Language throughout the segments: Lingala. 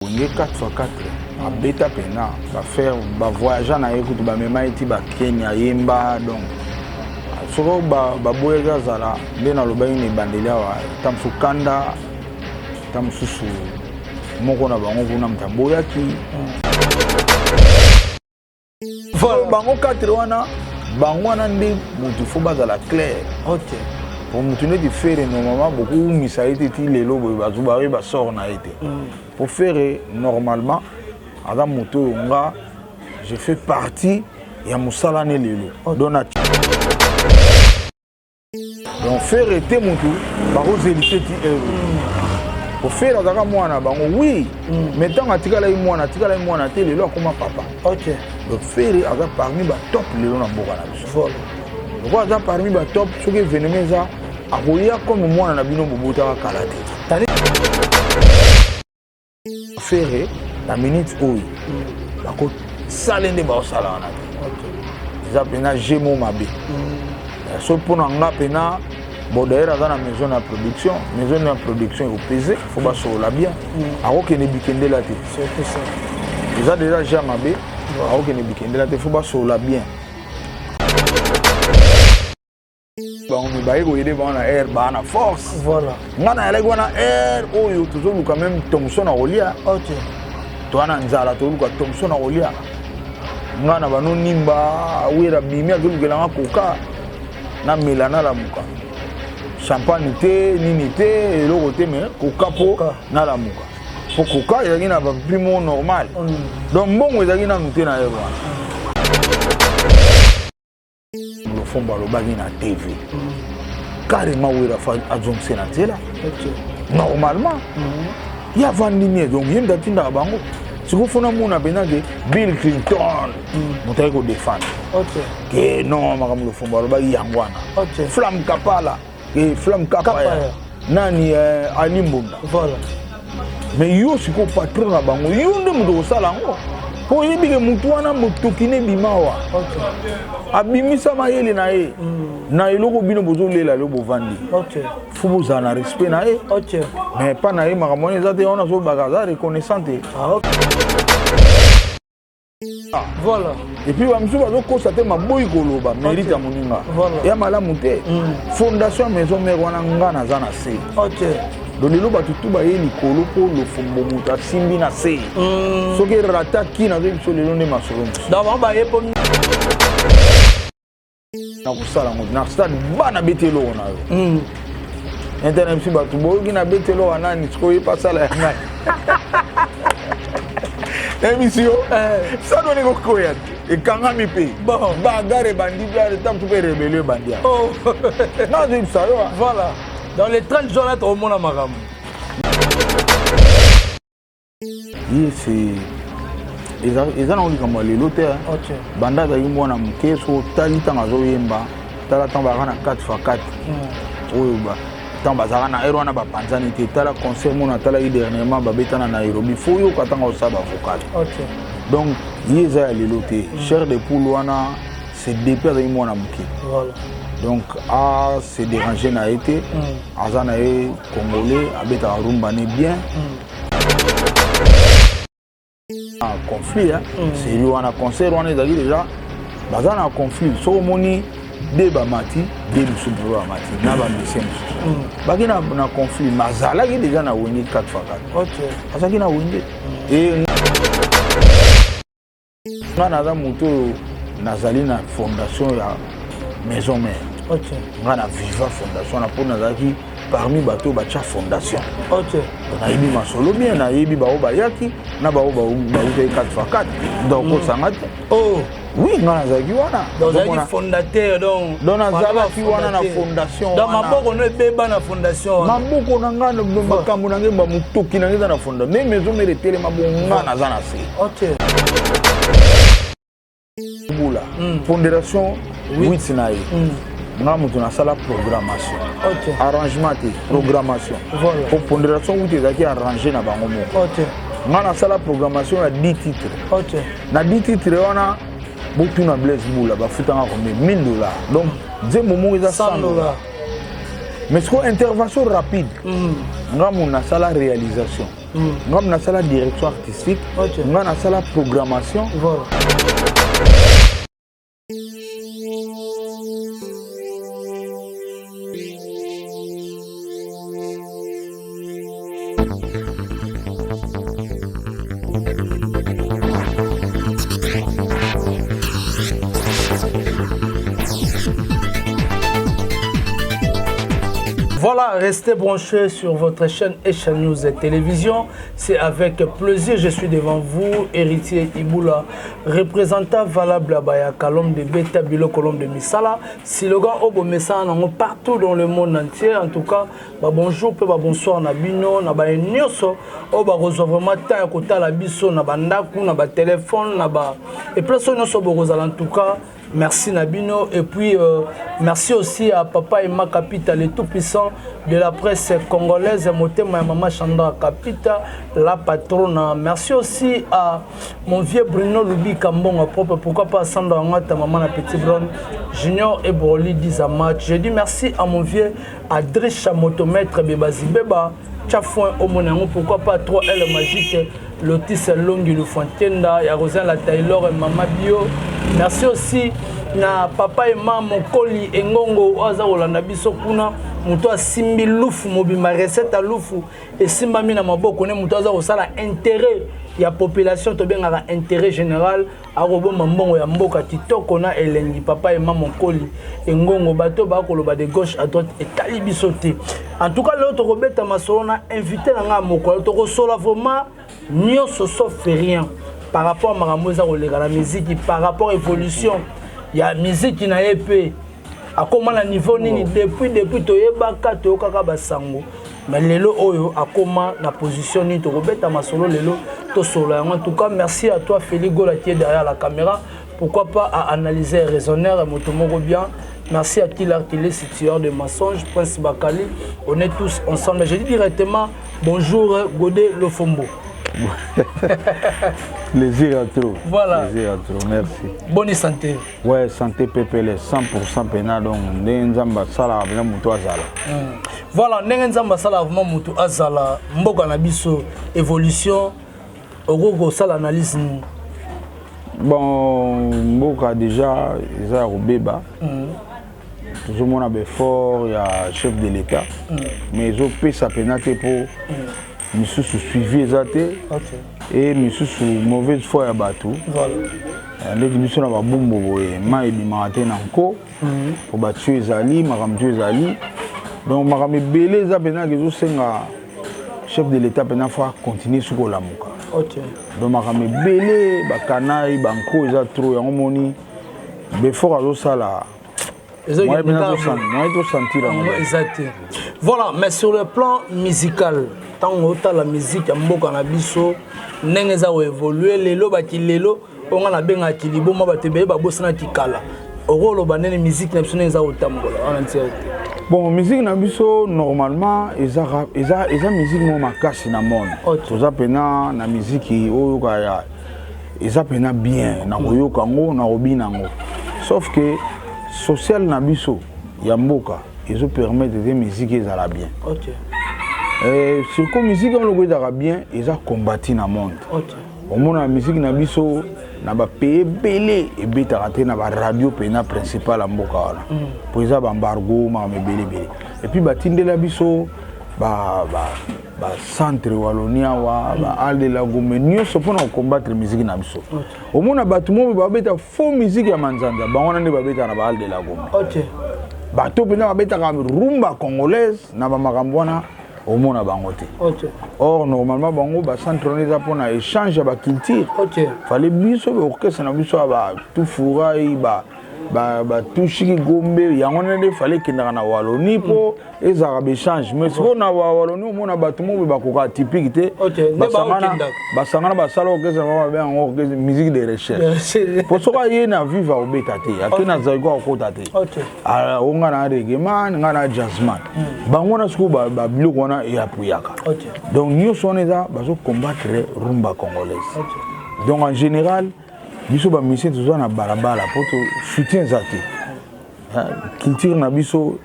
On est 4x4 à bêta pena va faire va voyager na écoute ba mema iti ba Kenya yemba donc soko ba boyega zala bena loba ni bandela wa tamsu kanda tamsusu moko na bango kuna mtaboya ki voilà bango 4 wana bango wana ndi mutu fo bazala clair. OK. Pour me tenir de faire normalement beaucoup misa été les lobes bazuba ba sort na été. Pour faire normalement adam moto nga je fais partie ya musala ne lelo. Donc faire était moto ba roselité ti pour faire azaka mwana bango oui mais tant atikala mwana te lelo akoma papa. OK. Donc faire aza parmi ba top lelo na mboka na biso. Pourquoi ça parmi ba top ce que venez ça akoya comme moi na bino bobuta wa kalate faire la minute oui bako salende ba sala na ça pena jemo mabe so pona nga pena bodera dans la maison de production au pesé faut ba so la bien ako ke ne bikende la te c'est ça déjà déjà mabe ako ke ne bikende la te faut ba so la bien. Bon, mais bah il y a air, bah na force. Voilà. Moi na élève wana air, oh yo toujours quand même Thomson à Olia. OK. Toi na nzala to luka Thomson à Olia. Nga na bano nimba wera bimi akulu gelanga koka na melana la muka. Champagne te, nini te, eloko te mais koka po na la muka. Po koka ezaki na ba primo normal. Donc mbongo ezaki na nute na yewa. Le fond balobagi na TV. Carrément où il a fallu adjoncter na tela. Normalement. Il y a vendimie donc il y a d'attendre dans bango. Si vous faites mon abenage Bill Clinton, vous devez vous défendre. OK. Que non madame le fond balobagi yangwana. OK. Flamme kapala, et flamme kapaya. Nani Ali Mbunda. Voilà. Mais yo siko patron na bango, yo nde muto sala ngo. Po yebi ke mutu wana mutokine bimawa. OK. Abimisa mayele na ye. Na eloko bino bozo lela lo bovandi. OK. Faut vous en respect na ye. OK. Mais pas na ye makamoni zate on a zo bagaza reconnaissante. Ah OK. Voilà. Et puis bamsu bazo constater maboyi koloba mérite ya moninga. Voilà. Ya malamu te. Fondation maison mère wana ngana za na se. OK. Donc les loba tutu ba ye likolo po lo fombo muta simbi na se. Soki rata ki na zo biso lelo nde masolo. Donc ba ye po na kusala ngo na stade bana betelo na yo. Internet si batu boyoki na betelo wana ni siko ye pasala ya ngai. Émission ça donne ko koya e kanga mi pe bon bagare bandi bla tam tu peux révéler bandia. Oh na zo ça yo voilà dans les 30 jours là tout le monde a magam. C'est ils ont dit comme les lotés. OK. Banda za yimbo na mkeso tali tanga zo yemba tala tamba kana 4x4. Oyo ba tamba za kana ero na ba panzani te tala concert mona tala dernièrement ba betana na Nairobi fo yo katanga osaba vocal. OK. Donc yeza ya les lotés cher de poule wana c'est depuis za yimbo na mke. Voilà. Donc c'est dérangé na été azana e congolais abeta rumba ne bien. Un conflit c'est lui on a concert on est déjà bazana un conflit so moni débat mati de subro mati na ba mission bagina na conflit mazala qui déjà na wini 4x4. OK. Azaki na wini et na za moto nazali na fondation ya maison mère. OK. Ngana viva fondation na pour nazaki parmi bateau bacha fondation. OK. On a eu masolo bien na yebi ba obayaki na ba uté 4x4 donc on s'angate. Oh oui ngana zaki wana donc zaki fondateur donc zaki wana na fondation dans maboko no ebeba na fondation maboko na ngana makambo na ngemba mutoki na ngeza na fondation même maison mere tele mabonga na za na se. OK. Bula pondération 8 na ye. Nga mutu na sala programmation. OK. Arrangement te programmation. Voilà. Pour pondération où tu zaki arranger na bango moko. OK. Nga na sala programmation à 10 titres. OK. Na 10 titres wana beaucoup na Blaise Bula ba futanga combien $1000. Donc dès moment ils a $100. Mais c'est une intervention rapide. Nga mu na sala réalisation. nga na sala direction artistique nga na sala programmation voilà. Voilà, restez branchés sur votre chaîne Echa News et Télévision. C'est avec plaisir je suis devant vous, héritier Iboula, représentant valable à Baya Kalom de Beta Bilo Kolom de Misala. Slogan Obo Messana partout dans le monde entier. En tout cas, bonjour, bonsoir, Nabino, Naba Nyoso, Oba vraiment ta kota la biso, Naba Ndaku, Naba téléphone, Naba. Et place Nyoso Borozal en tout cas. Merci Nabino et puis merci aussi à Papa Emma Kapita, le tout-puissant de la presse congolaise, Motema et Maman Chandra Kapita, la patronne. Merci aussi à mon vieux Bruno Lubi Kambon, propre, pourquoi pas Sandra Angata, Maman la Petite Blonde, Junior et Broly Dizamat. Je dis merci à mon vieux Adricha Motomètre Bebazi Beba, Tchafouin Omonango, pourquoi pas 3L Magique, Lotis Longi Lufontienda, Yarosin La Taylor et Mama Bio. Merci aussi na Papa et Maman Koli Engongo Oza Olanda Biso Kuna, Moutoa Simbi Lufu, Mobima recette à Lufu, et Simba Mina Maboko, Moutoa Osala intérêt. Il y a population qui a un intérêt général à Robo Mambongo et Mboka Titoko na Elengi Papa et Maman Koli Engongo bateau bakoloba de gauche à droite et talibi sauté. En tout cas l'autre Robert Masona invité na Moko l'autre sola vraiment nyoso sauf rien par rapport à Maramosa la musique par rapport à l'évolution. Il y a musique qui n'a épée à comment la niveau nini depuis toyebaka toyokaka basango. Mais lelo oyo a comment la position ni to Robert Masolo lelo to solo. En tout cas merci à toi Félix Gola qui est derrière la caméra. Pourquoi pas à analyser raisonneur Motomoro bien. Merci à Kilar qui est situeur de mensonges Prince Bakali. On est tous ensemble. Je dis directement bonjour Godé Lofombo. Plaisir à trop. Voilà. Plaisir à trop, merci. Bonne santé. Ouais, santé PPL 100% pena donc Nenzamba Sala vraiment mutu azala. Voilà, Nenzamba Sala vraiment mutu azala. Mboka na biso évolution ogogo sala analyse. Bon, Mboka déjà ils a Robeba. Tout le monde a fort, il y a chef de l'État. Mais ils ont payé sa pénalité pour Monsieur suivi Zate et Monsieur sous mauvaise foi à Batou. Voilà. Les Monsieur n'a pas bon boboé, mais il m'a atteint encore pour battre les alliés, Maram les alliés. Donc Maram est belé Zapena qui est chef de l'État pena fois continuer sur la mouka. Donc Maram est belé, Bakanaï, Banco, ils ont trop yamoni, before à l'osala. Voilà, mais sur le plan musical, tant que la musique a beaucoup na biso, n'engeza ou évolué, lelo baki lelo, on a benga kilibo ma batebe ba bosana tikala. Oro banene musique na biso n'engeza au tambola en entièreté. Bon, musique na biso normalement eza musique mo makasi na monde. Toza pena na musique oyo ka eza pena bien na koyoka ngo na robinango. Sauf que social na biso ya mboka ils permettent de musique ezala bien. Sur comme musique on le ezala bien ils a combattu na monde. Au monde la musique na biso na ba pays belé et beta raté na ba radio pena principal mboka wana. Pour ça ba embargo ma belé belé. Et puis ba tindela biso ba centre Wallonia wa ba alde la gome nyoso pona combattre musique na biso. Au monde ba tout monde ba beta faux musique ya manzanda ba wana ne ba beta na ba alde la gome. Bato pena ba beta ka rumba congolaise na ba makambwana au monde bango te. Or normalement bango ba centre on za pona échange ba culture. Fallait biso ba orchestre na biso ba tout furayi ba tout chiki gombe yango ne fallait que na Wallonie po ezara échange mais si on a Wallonie on a bato mo ba ko typique te basangana ba sala orchestre ba bien orchestre musique de recherche pour so ka yena viva obeta te akina zaiko ko tate ala onga na reggae man ngana jazzman bango na sku ba biloko wana ya puyaka donc nous on eza bazo combattre rumba congolaise donc en général biso ba mission toujours na balabala pour soutien zate culture na biso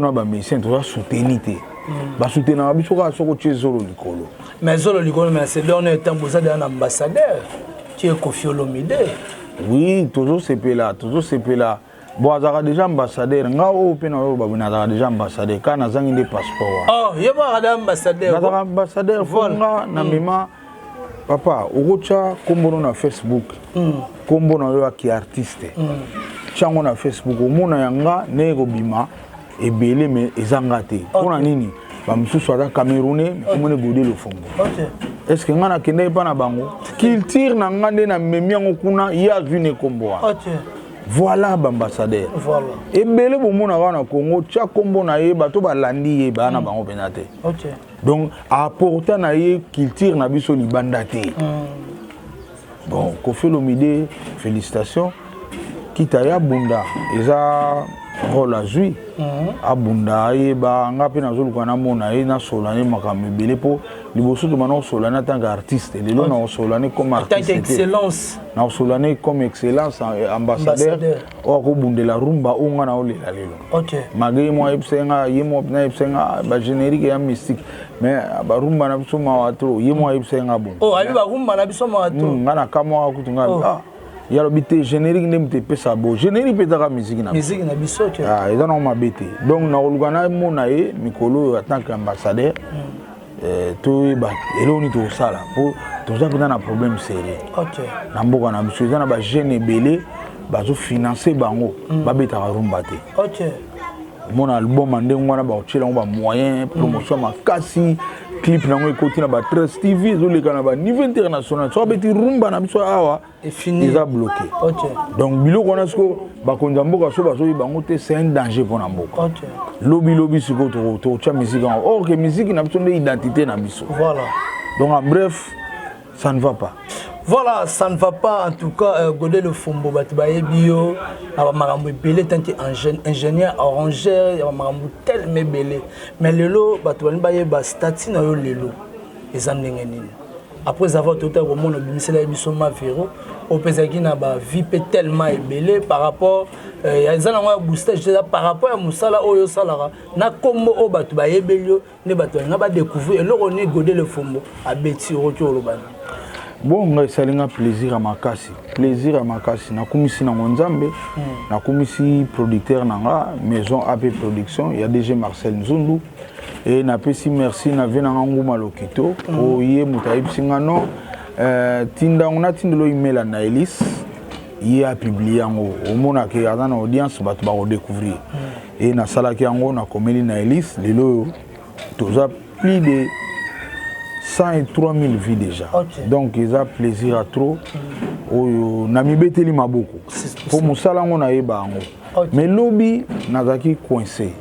na ba mission toujours soutenir te ba soutenir na biso ka soko tshezolo likolo Mais Zolo Ligolo, mais c'est dernier temps, vous êtes un ambassadeur qui est Kofi Olomide. Oui, toujours c'est là. Bon, azara déjà ambassadeur. Nga o pe na o babu na azara déjà ambassadeur. Quand azangi des passeports. Oh, il y a un ambassadeur. Azara ambassadeur. Voilà. Na mema papa, ogocha kombono na Facebook. Kombono yo ki artiste. Chango na Facebook omona yanga nego bima ebele me ezangate. Pona nini? Ba msusu ata Camerounais, komone godé le fombo. OK. Est-ce que ngana kende pa na bango? Culture na ngande na memi yango kuna ya vine komboa. OK. Voilà l'ambassadeur. Voilà. Et belé bomona na Congo, tia kombo na ye bato ba landi ye ba na bango penate. OK. Donc apporter na ye culture na biso libanda te. Bon, Kofi Olomide, félicitations. Kitaya bunda, eza rôle à jouer. Abunda ye ba ngapi na zulu kana mona ye na solane makambe belé po liboso de maintenant solane en tant qu'artiste. Les lois na solane comme artiste. En tant qu'excellence. Na solane comme excellence ambassadeur. O ko bundela rumba onga na olela lelo. OK. Magé mo ebsenga yemo na ebsenga ba générique ya mystique. Mais ba rumba na biso ma watro yemo ebsenga bon. Oh, ali ba rumba na biso ma watro. Ngana kamo akutunga. Ah. Il y a le générique de pesa bo générique peut-être musique na biso ah ils ont ma bête donc na olugana monae mikolo en tant qu'ambassadeur to ba eloni to sala pour to za kuna na problème sérieux OK na mboka na biso na ba jeune belé ba zo financer bango ba beta rumba te OK mon album ande ngwana ba otchela ba moyen promotion makasi clip na ngwe côté na ba Trust TV zo le kana ba niveau international so beti rumba na biso awa et fini ils a bloqué OK donc bilo kona sko ba konza mboka so ba so bango te c'est un danger pour na mboka OK lobby siko to cha musique or que musique na biso de identité na biso voilà donc en bref ça ne va pas. Voilà, ça ne va pas en tout cas. Godé le Fombo, Batibaye Bio, Maramou Belé, tant ingénieur, arrangeur, Maramou tel mais belé. Mais le lot, Batibaye Ba statine au lelo. Les amenés. Après avoir tout à moment, on a mis sur ma véro, au Pesaki n'a pas vie tellement belé par rapport. Il y a des gens qui ont boosté par rapport à Moussala Oyo Salara. Na combo au Batibaye Belio, ne Batibaye n'a pas découvert. Et là, on est Godé le Fombo, à Betty Roto Loban. Bon, ça a plaisir à ma casse. Plaisir à ma casse. Na kumisi na Nzambe, na kumisi producteur nanga, maison AP Production, il y a déjà Marcel Nzundu. Et na pesi merci na vena nguma lokito. O ye mutaib singano. Tinda on a tindelo email na Elis. Il a publié en au mona ke azana audience bat ba découvrir. Et na sala ki yango na komeli na Elis, lelo toza plus de 103 000 vies déjà. Okay. Donc, ils ont plaisir à trop. Nami beteli maboko. Pour Moussala, on a eba ango. Mais lobby, nazaki coincé.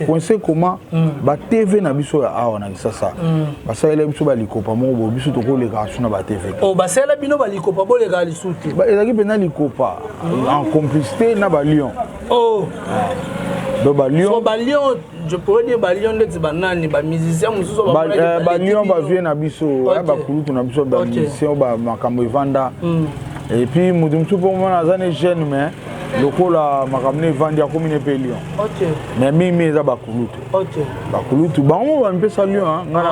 Coincé comment? Ba TV na biso ya awa na sasa. Ba sa ele biso ba likopa mo bo biso to ko le ga suna ba TV. Oh, ba sa ele bino ba likopa bo le ga lisuti. Ba ezaki pena likopa en complicité na ba Lyon. Oh. Balion, Balion, je pourrais dire Balion de Tibanani, ba musicien mususu ba Balion ba vient na biso, ba kulutu na biso ba musicien ba makambo vanda. Et puis mutumtu pour moi azane jeune mais lokola makamne vanda comme une Lyon. OK. Mais mimi za ba kulutu. OK. Ba kulutu ba on va mpesa Lyon hein, ngana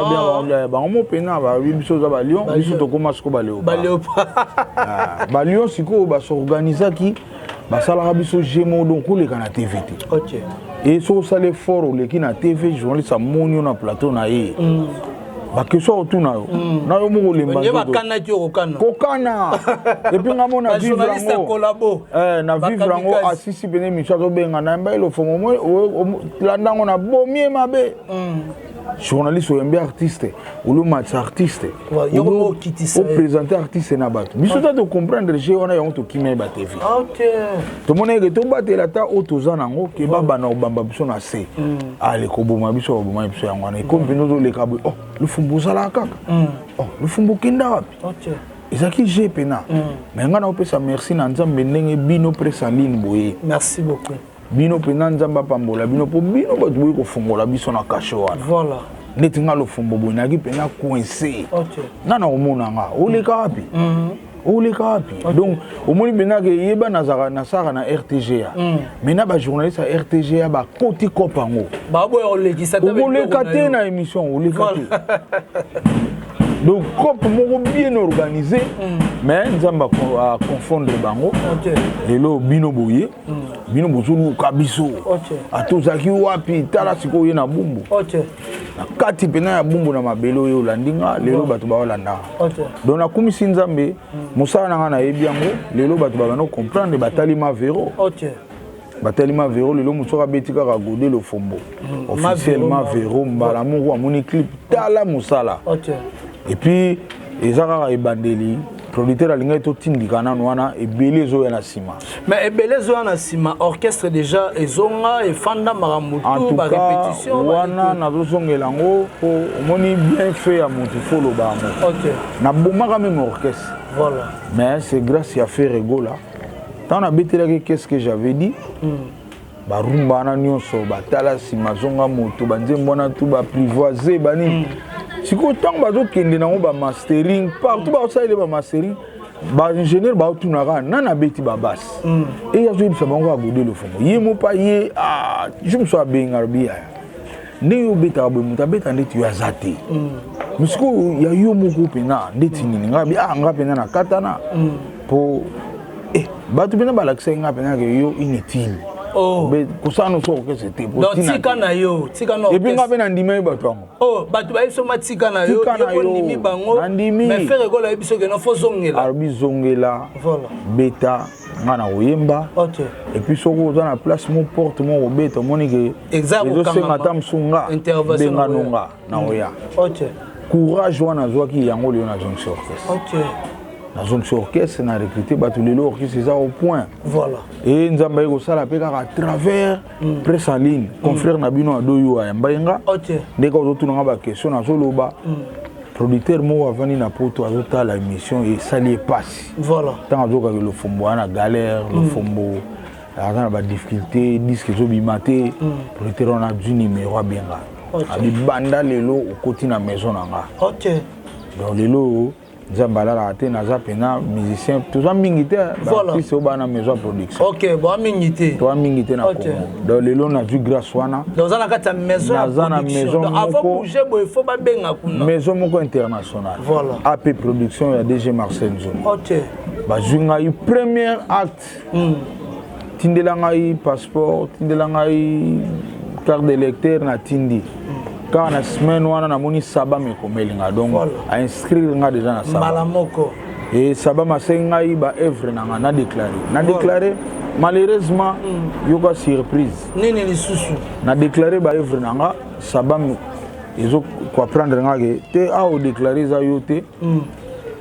bien ba on pena ba biso za ba Lyon, biso to koma siko ba Lyon. Ba Lyon. Ba Lyon siko ba s'organiser qui basala biso jemo donc les kana TV. OK. Et so ça les fort les qui na TV journaliste monio na plateau na ye. Ba que so tout na yo. Na yo mo le mbango. Ba kana ti okana. Kokana. Et puis ngamo na vivre journaliste collabo. Na vivre ngo assisi bene miso to benga na mba ilo fomo mo la ndango na bomie mabe. Journaliste ou bien artiste ou le match artiste ou présenter artiste na bato biso ta de comprendre je on a yon to kimé ba TV. OK to mona ke to batte la ta otoza nango ke baba na obamba biso na se ale ko boma biso boma biso yango na ko bino zo le kabo oh le fumbu sala kaka oh le fumbu kinda wapi. OK ezaki je pena mais ngana opesa merci na Nzambe ndenge bino presse en ligne boye. Merci beaucoup. Bino pena Nzamba pambola bino po bino bato boye ko fongola biso na cache wana. Voilà. Netinga lo fombo boye naki pena coincé. OK. Nana omona nga oleka wapi? Oleka wapi? Donc omoni pena ke yeba nazara na sara na RTGA. Mena ba journaliste à RTGA ba koti kopango. Ba boye olekisa ta. Oleka te na émission oleka te. donc groupe moko bien organisé mais nzamba à confondre bango lelo bino boye bino bozulu kabiso atozaki wapi tala siko ye na bumbu na kati pena ya bumbu na mabelo yo landinga lelo bato ba olanda donc na kumisi nzambe musala na ngana yebi yango lelo bato ba no comprendre batalima vero batalima vero lelo musoka betika ka godé le fombo officiellement vero mbala moko amoni clip tala musala et puis ezaka ebandeli producteur alinga to tindika nanu wana ebele zo ya na sima mais ebele zo ya na sima orchestre déjà ezonga e fanda maramutu ba répétition wana na zo zongela ngo po omoni bien fait ya mutu folo ba mo na bomaka même orchestre voilà mais c'est grâce à Ferrego là tant na betelaki qu'est-ce que j'avais dit barumba na nyonso batala sima zonga moto banzembo na tu ba privoiser bani siko tant bazokende nango ba mastering partout ba osaile ba mastering ba ingénieur ba tunaka nana beti ba basse et yazo bisa bango agodé le fond yemo pa ye je me sois benga bia ne yo beta ba muta beta ndeti yo azate musiko ya yo moko pena ndeti nini ngabi ngapi na katana po batu pena balakisa ngapi na yo inutile mais kusano so que c'était pour tika na yo tika no et puis ngapi na ndima bato batu ba so matika na yo yo ndimi bango mais faire école ya biso que no fo zongela arbi zongela voilà beta ngana oyemba et puis soko za na place mon porte mon beta moni que exactement senga tamsunga benga nonga na oya courage wana zwaki yango leo na jonction orchestre na jonction orchestre na recruter batu lelo orchestre ça au point voilà et nzamba yeko sala pe à travers presse en ligne confrère na bino adoyo ya mbayenga ndeka ozotuna nga ba question na soloba producteur mo avani na poto azota la émission et sali passe voilà tant azoka que le fombo na galère le fombo na ba difficulté disque zo bimaté producteur on a du numéro a bien là abi banda lelo okoti na maison na nga donc lelo Zambala raté naza pena musicien tout ça mingité voilà c'est au bana maison production bon mingité toi mingité na Congo donc lelo na du grâce wana dans la carte maison avant bouger il faut pas benga kuna maison moko internationale voilà AP production ya DG Marcel Nzoma ba junga yu premier acte tindelanga yi passeport tindelanga yi carte d'électeur na tindi quand la semaine wana na moni saba me komelinga donc a inscrire nga déjà na saba malamoko et saba masenga yi ba œuvre na déclaré malheureusement yoka surprise nini lisusu na déclaré ba œuvre nga saba ezo ko prendre nga ke te a o déclarer za yote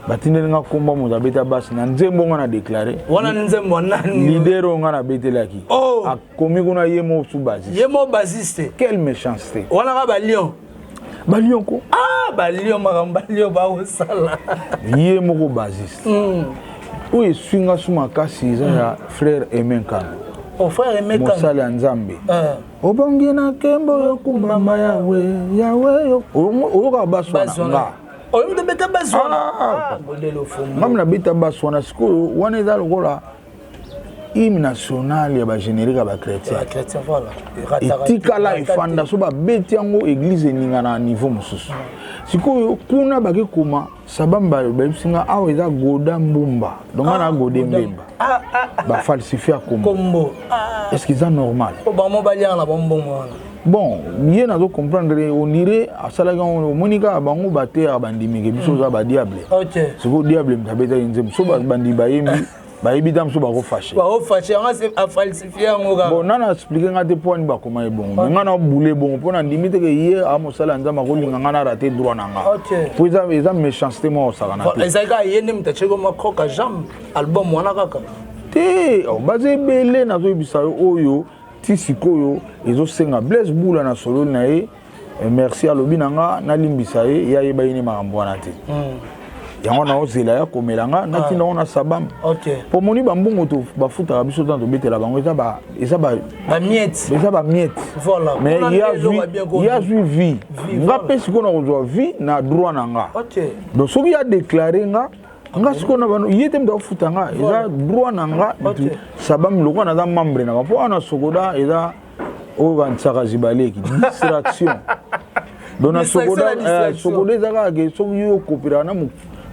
batindeli nga komba mo zabeta basi na nzembo nga na déclaré wana nzembo nani leader nga na betelaki akomi kuna yemo sous basiste yemo basiste quelle méchanceté wana ka ba lion ko ba lion makamba lion ba osala yemo ko basiste oui swinga suma kasi za frère Emenkan frère Emenkan mosala nzambe obangi na kembo yokumbamba yawe yo oyoka baswana on de beta baswana godelo fombo même na beta baswana siko wana eza lokola hymne national ya ba générique ba chrétien voilà etikala ifanda so ba beti yango église eninga na niveau mosusu siko kuna baki kuma sabamba ba bisinga awa eza goda mbumba donc na godé mbemba ba falsifier kombo est-ce que c'est normal ba mo ba liana ba mbongo wana bon bien na comprendre on dirait asalaga monika bango bater bandimike biso za ba diable siko diable mtabeta nzem so ba bandi bayembi bayebi dam so ba ko fâché nga c'est a falsifier ngoka bon nana expliquer nga te point ba koma e bon nga na boule bon pona ndimite ke hier a mosala nzama ko linga nga na raté droit na nga pour ça méchanceté mo sala na te ezaka yene mtacheko makoka jam album wana kaka te baze belé na zo bisa oyo ti sikoyo ezosenga Blaise Bula na solo na ye merci à lobinanga na limbisa ye ya yeba yini makambo wana te yango na ozela ya komelanga na tinda ona sabam po moni bambongo to bafuta biso tanto betela bango eza ba miette voilà mais il y a vie nga pesi ko na kozwa vie na droit na nga donc soki ya déclarer nga siko na bano yete mda futa nga eza droit na nga sabam loko na za membre na po ana sokoda eza o ban tsaka zibaleki distraction dona sokoda ezaka ke soki yo kopera na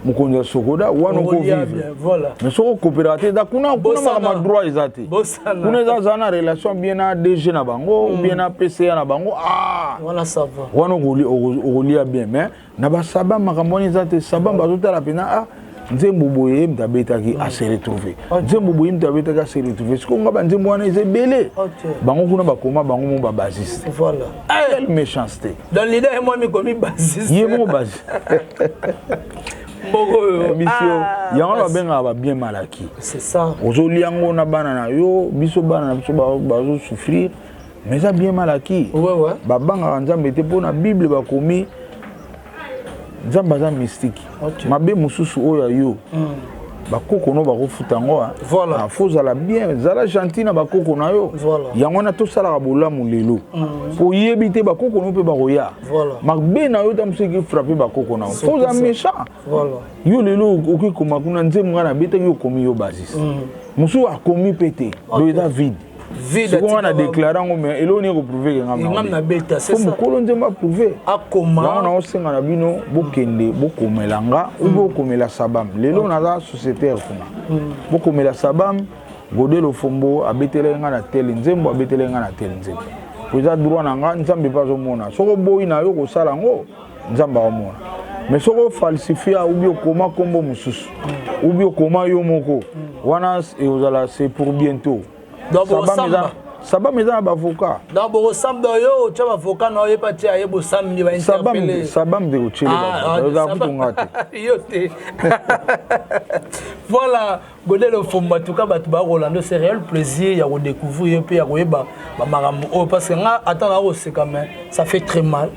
mokonzi ya sokoda wana okovivre mais soki okopera te kuna makambo droit eza te kuna eza na relation bien na DG na bango ou bien na PCA na bango wana okolia bien mais na basaba makambo wana eza te saba bazotala mpena nzembo boye mta betaki ase retrouver nzembo boye mta betaki ase retrouver siko nga banzembo wana eza ebele bango kuna bakoma bango mo babasiste voilà quelle méchanceté dans l'idée moi mi komi basiste ye mo basiste mission yango babengaka ba bien malaki c'est ça ozolia yango na bana na yo biso bana na biso bazo souffrir mais eza bien malaki babangaka nzambe te mpo na bible bakomi nzambe aza mystique mabe mosusu oyo yo bakoko no bakofuta yango fozala bien zala gentil na bakoko na yo yango na tosalaka bolamu lelo po yebi te bakoko no mpe bakoya mabe na yo ta mosu eki frappe bakoko na yo fozala méchant yo lelo okikoma kuna nzembo nga na betaki okomi yo basis mosusu akomi mpe te do eza vide sikoyo na déclaré yango mais elo ni koprouve ke ngam mokolo nzembo aprouve yango na osenga na bino bokende bokomela nga ou bokomela sabam lelo naza sociétaire kuna bokomela sabam Godelo Fombo abetele nga na tel nzembo abetele nga na tel nzembo po eza droit na nga nzambe mpe azomona soko boyi na yo kosala yango nzambe akomona mais soko falsifia ou bien okoma kombo mosusu ou bien okoma yo moko wana ekozala c'est pour bientôt sabam eza na bavoka donc bokosamba yo otya bavoka na oyo epa tia ye bosambi bainterpele sabam de kotyela kutunga te yo te voilà Godelo Fombo en tout cas bato bakolanda c'est réel plaisir ya kodécouvrir yo mpe ya koyeba bamakambo oyo parce que nga ata na koseka mais ça fait très mal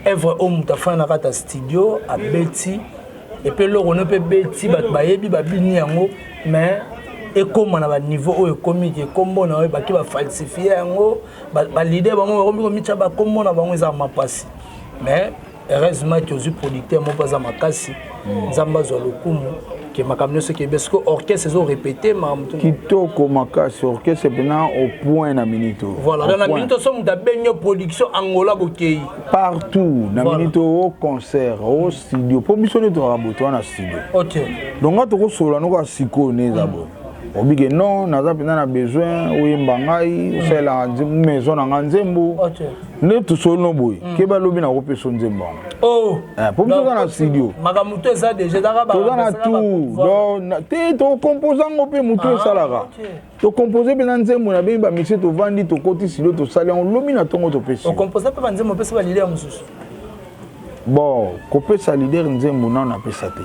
œuvre oyo moto afandi na kati ya studio abeti epe eloko no mpe beti bato bayebi babini yango mais ekoma na baniveau oyo ekomi ke kombo na oyo baki bafalsifie yango balider bango bakomi komitya bakombo na bango eza mapasi mais heureusement ke ozwi producteur moko aza makasi nzambe azwa lokumu ke makambo nyonso ekebe siko orchestre ezorépété makambo kitoko makasi orchestre mpena au point na minute voilà dans la minute so moto abengi production angola bokei partout na minute au concert au studio po biso nde tozalaka boto wana studio donc nga tokosola noko asikoyo ne eza boye obike non naza mpena na besoin oyemba ngai osalelaka maison na nga nzembo nde tosoli no boye ke balobi na kopesa nzembo yango po biso oza na studio toza na tour te tokompose yango mpe motu esalaka tokompose mpe na nzembo na bengi bamisie tovandi tokoti studio tosali yango lobi na ntongo topesi bon kopesa leader nzembo nano apesa te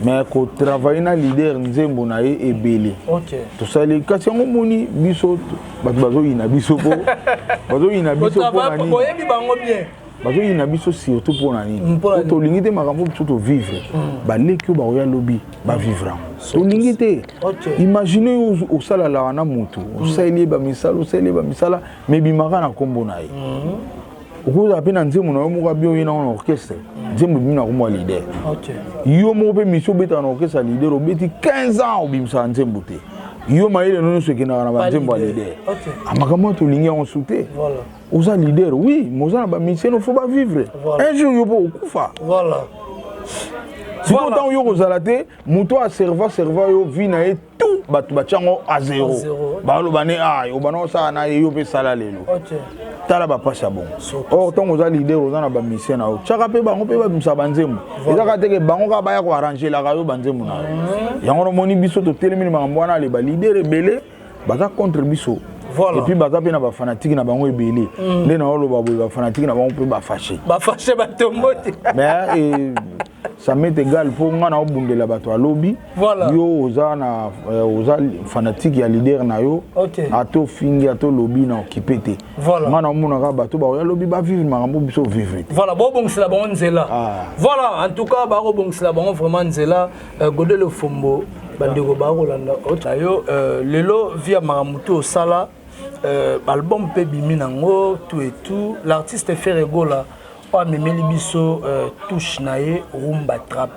mais kotravaille na leader nzembo na ye ebele tosali kasi yango moni biso bato bazoyina biso po bazoyina biso mpo na nini bazoyina biso surtout mpo na nini po tolingi te makambo biso tovivre baleki oyo bakoya lobi bavivre yango tolingi te imagine oyo osalalaka na motu osaleli ye bamisala mais bimaka na nkombo na ye okozala mpe na nzembo na yo moko abi oyena ngo na orchestre nzembo ebimi na komwa lider yo moko mpe misio obetaka na orchestre ya lider obeti 15 ans obimisaka nzembo te yo mayele no nyonso ekendaka na banzembo ya lider amakambo oyo tolingi yango su te oza lider oui moza na bamisie no fo bavivre un jour yo mpo okufa siko ntango yo kozala te moto aserva yo vi na ye tout bato batyango a zero baloba ne obana osala na ye yo mpe sala lelo tala bapasi ya bongo or ntango oza lider oza na bamisie na yo tyaka mpe bango mpe babimisa banzembo ezaka teke bango kaka baya koarrangelaka yo banzembo na yo yango nomoni biso totelemini makambo wana ale balider ebele baza contre biso et puis baza mpe na bafanatike na bango ebele nde na oloba boye bafanatike na bango mpe bafashe batombo te mais ça m'est égal pour nga na obundela bato alobi yo oza fanatique ya leader na yo ato fingi ato lobi na occupé te nga na omonaka bato baoya lobi bavivre makambo biso vivre te voilà bobongisela bango nzela voilà en tout cas bakobongisela bango vraiment nzela Godelo Fombo bandeko bakolanda yo lelo via makambo to osala album mpe bimi nango tout et tout l'artiste Ferregola amemeli biso touche na ye rumba trap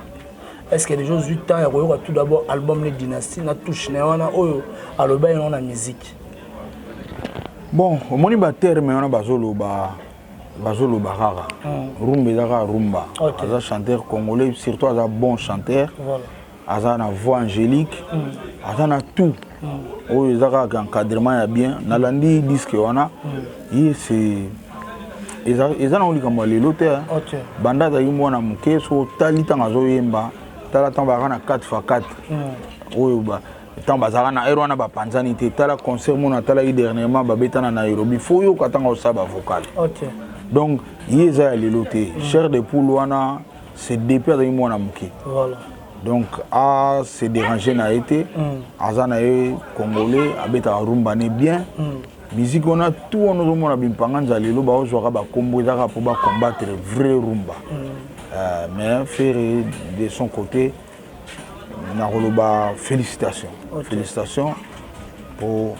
est-ce que les gens du temps ya tout d'abord album les dynasties na touche na wana oyo aloba ye na musique bon omoni ba terme wana bazoloba Bazolo Barara. Rumba Dara Rumba. Aza chanteur congolais, surtout aza bon chanteur. Voilà. Aza na voix angélique. Aza na tout. Oyo ezaka encadrement ya bien. Nalandi disque wana. Ye c'est eza na likambo lelo te. Banda za mwana muke so tali tanga zo yemba. Tala tamba na 4x4. Oyo ba tamba za na ero na ba panzani te. Tala concert mona tala dernièrement ba betana na Nairobi. Faut yo katanga osaba vocal. Donc yeza lelo te. Cher de poule wana c'est depuis za mwana muke. Voilà. Donc à se déranger na été. Azana congolais abeta rumba ne bien. Musique on a tout on nous a bien panganja lelo ba ozwaka ba kombo ezaka pour ba combattre vrai rumba. Mais faire de son côté na roloba félicitations. Félicitations pour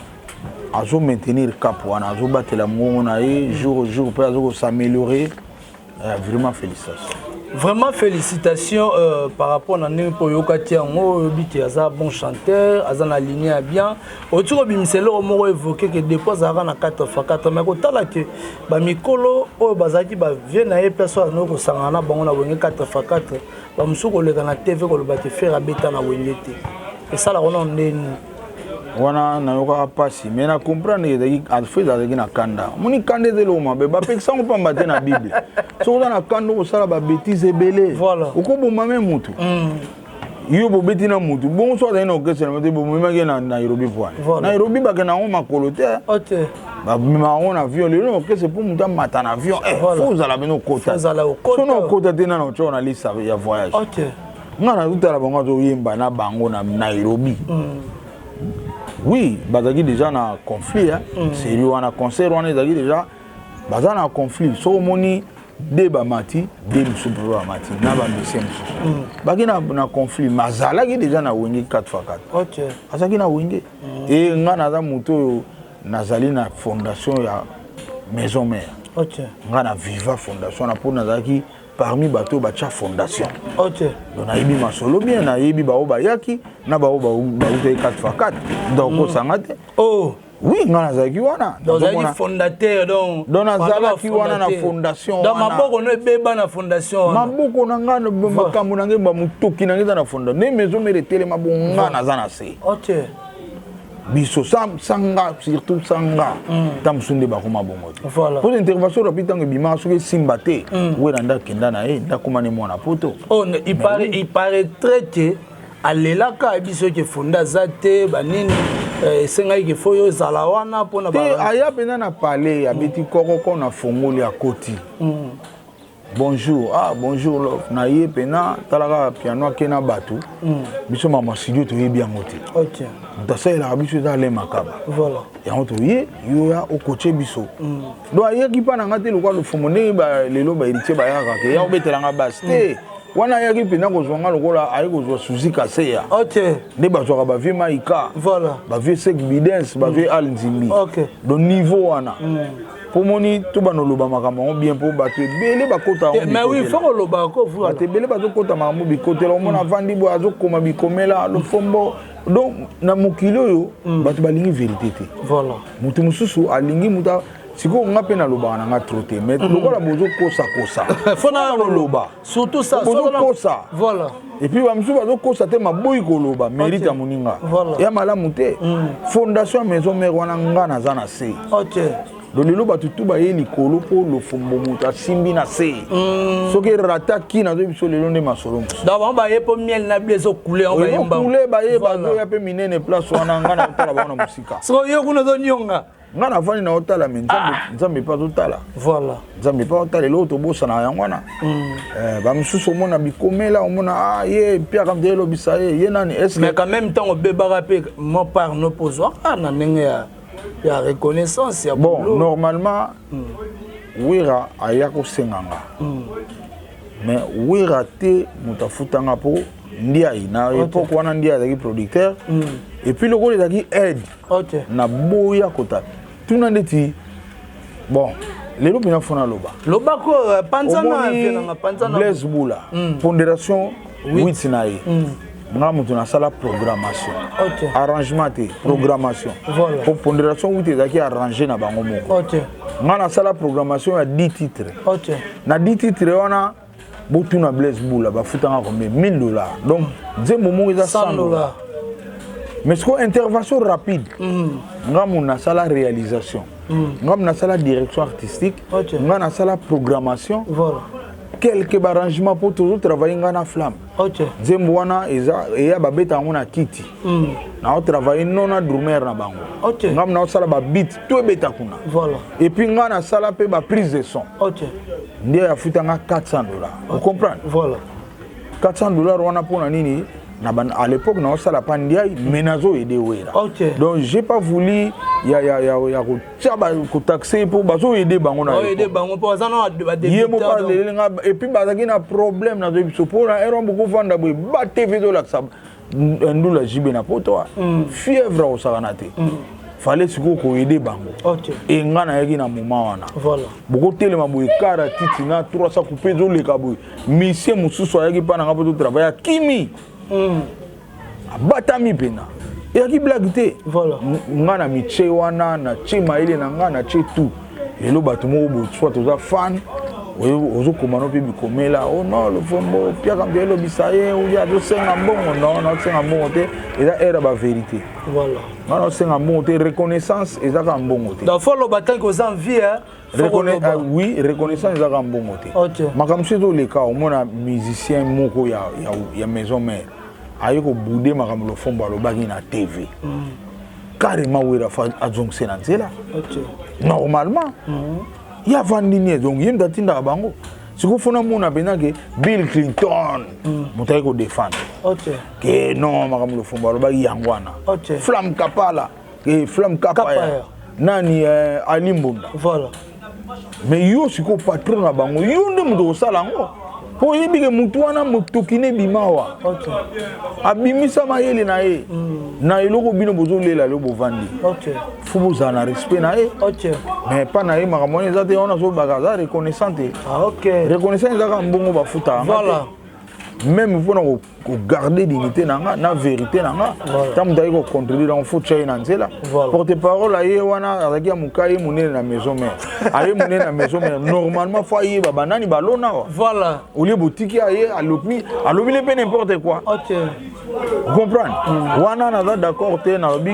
azo maintenir cap wana azo battre la mona et jour au jour pour azo s'améliorer. Vraiment félicitations. Vraiment félicitations par rapport à Népo Yokatiango, Biti Aza, bon chanteur, Aza na ligne bien. Autour de Bimselo, on m'a évoqué que des fois, Aza na 4x4. Mais quand là que Bamikolo, oh Bazaki, vient à personne, nous, Sangana, on a venu 4x4. Bamsouko, le Gana TV, on va te faire à Beta na Wenyete. Et ça, là, on est. Wana na yoka pasi mais na comprendre que alfait da na kanda moni kande de loma be ba pekisa ko pamba na bible so na kanda ko sala ba bêtise belé ko bomba même mutu yo bo betina mutu bon so da na okese na bo mema ke na Nairobi point Nairobi ba ke na on makolo te ba mema on avion le no okese pour muta mata na avion faut za la beno kota so no kota te na no chona lista ya voyage ngana utala bango zo yemba na bango na Nairobi. Oui, bazaki déjà na conflit sérieux wana concert wana ezaki déjà baza na conflit so moni de ba mati de musupu ba mati na ba mbese mususu baki na conflit mazalaki déjà na wenge 4x4 azaki na wenge et ngana za muto nazali na fondation ya maison mère ngana viva fondation na pour nazaki parmi bateau bacha fondation. Donc na yebi masolo bien na yebi ba obayaki na ba uté 4x4 donc sangate. Oui, ngana zaki wana. Donc zaki fondateur donc. Donc nazala ki wana na fondation. Dans maboko no beba na fondation. Maboko na ngana makambo na ngeba mutoki na ngeza na fondation. Ne maison mere tele mabonga na zana se. Biso sanga surtout sanga tamsunde ba koma bongo. Voilà. Pour intervention rapide tango bima soki simbate weranda kenda na e ndakoma ne mwana poto. Il paraît traité alelaka biso ke fonda zate banini sengai ke foyo zalawana pona ba. Aya pena na parler abeti kokoko na fongoli à côté. Bonjour, bonjour, na ye pena talaka piano kena batu. Biso mama studio to yebi angote. Ndasa ila biso za le makaba. Voilà. Ya ngoto ye yo ya okoche biso. Do aye ki pa na ngate lokwa lo fomone ba lelo ba irite ba ya ka ya obetela nga baste. Wana ya ki pena ko zonga lokola aye ko zo Suzy Kaseya. Ne ba zo ba vie maika. Voilà. Ba vie sek bidens, ba vie al nzimbi. Do niveau wana. Pour moni tout ba no loba makambo bien pour battre belé ba kota. Mais oui, faut que loba ko vous battre belé ba zo kota makambo bi kote la mona vandi bo azo koma bi komela lo fombo. Donc na mokilo yo battu balingi vérité te. Voilà. Mutu mususu alingi muta siko nga pe na loba na nga troté mais lokola bozo kosa. Faut na loba. Surtout ça bozo kosa. Voilà. Et puis ba musu bazo kosa te maboyi ko loba mérite moninga. Ya malamu te. Fondation maison mère wana nga na zana se. Donc le loba tout ba yeli kolo po lo fombo muta simbi na se. Soki rata ki na zo biso le londe masolo. D'abord ba yepo miel na blezo couler on ba yemba. Couler ba ye ba zo ya pe minene place wana nga na otala ba na musika. So yo kuna zo nyonga. Nga na fani na otala mais nzambe pas otala. Voilà. Nzambe pas otala lo to bosa na yangwana. Ba mususu mona bikomela mona ye pia kam de lo bisaye ye nani est-ce mais quand même temps beba rapé mon par no pozoa na ndenge ya il y a reconnaissance. Bon, normalement, Wira a yako senganga. Mais Wira te mutafutanga po ndiaï. Na époque wana ndiaï zaki producteur. Et puis le gros zaki aide. Na boya kota. Tout n'a dit bon, les lobes na fona loba. Loba ko panzana Blaise Boula. Pondération 8 naï. nga mutu na sala programmation. OK. Arrangement te, programmation. Voilà. Pour pondération ou te zaki arranger na bango moko. OK. Nga na sala programmation ya 10 titres. OK. Na 10 titres wana botuna Blaise Boula ba futanga combien $1000. Donc nzembo moko eza $100. Mais c'est une intervention rapide. Nga na sala réalisation. Nga na sala direction artistique. Nga na sala programmation. Voilà. Quelques arrangements pour toujours travailler na flamme. OK. Nzembo wana eza eya babeta ngona kiti. Na travailler nona drummer na bango. OK. Nga na sala ba beat to beta kuna. Voilà. Et puis nga na sala pe ba prise de son. OK. Ndiye ya futanga $400. Vous comprenez? Voilà. $400 wana pona nini? À l'époque, on a la pandémie, mais nazo aidé ouera. Donc j'ai pas voulu taxer pour bazo aider bango na. Aider bango pour ça non et puis bazaki na problème na zo pour na eron beaucoup vendre boy ba TV do la ça ndula jibe na poto fièvre au saranate. Fallait siko ko aider bango. OK. Et ngana yaki na moment wana. Voilà. Beaucoup telema boy kara titi na 300 couper zo le kaboy. Monsieur mususu yaki pa na ngapo travailler kimi. Batami pena yaki blague te. Voilà. Nga na miche wana na che maile na nga na che tout elo bato mo bo soit toza fan ozo komano pe bikomela oh non le fombo pia quand bien lo bisaye ou ya do senga mbongo non senga mbongo te eza era ba vérité. Voilà. Non senga mbongo te reconnaissance eza ka mbongo te. Da follow batan ko za vie oui reconnaissance eza ka mbongo te. OK. Makamse to le cas au mona musicien moko ya maison mère ayo ko boudé makambo lo fombo lo bagi na TV. Carrément wera fa azongse na nzela. OK. Normalement. Il y a vandini donc yem datinda bango. Siko fona mona benake Bill Clinton mutaye ko défendre. OK. Que non makambo lo fombo lo bagi yangwana. OK. Flamme Kapala, que Flamme Kapaya. Nani Ali Mbunda. Voilà. Mais yo siko patron na bango yo nde muto sala ngo. Po yebi ke mutu wana mutokine bimawa. OK. Abimisa mayele na ye. Na eloko bino bozo lela lo bovandi. OK. Faut vous en respect na ye. OK. Mais pas na ye makamoni ezate ona zo bagaza reconnaissante. Ah OK. Reconnaissance ezaka mbongo bafuta. Voilà. Même pour nous garder dignité nanga na vérité nanga tam d'ailleurs ko contrôler dans faut tchaye na nzela porte-parole aye wana avec mukai munene na maison mère aye munene na maison mère normalement faut aye ba banani balona voilà au lieu boutique aye alobi le pe n'importe quoi. OK. Comprendre wana na d'accord te na bi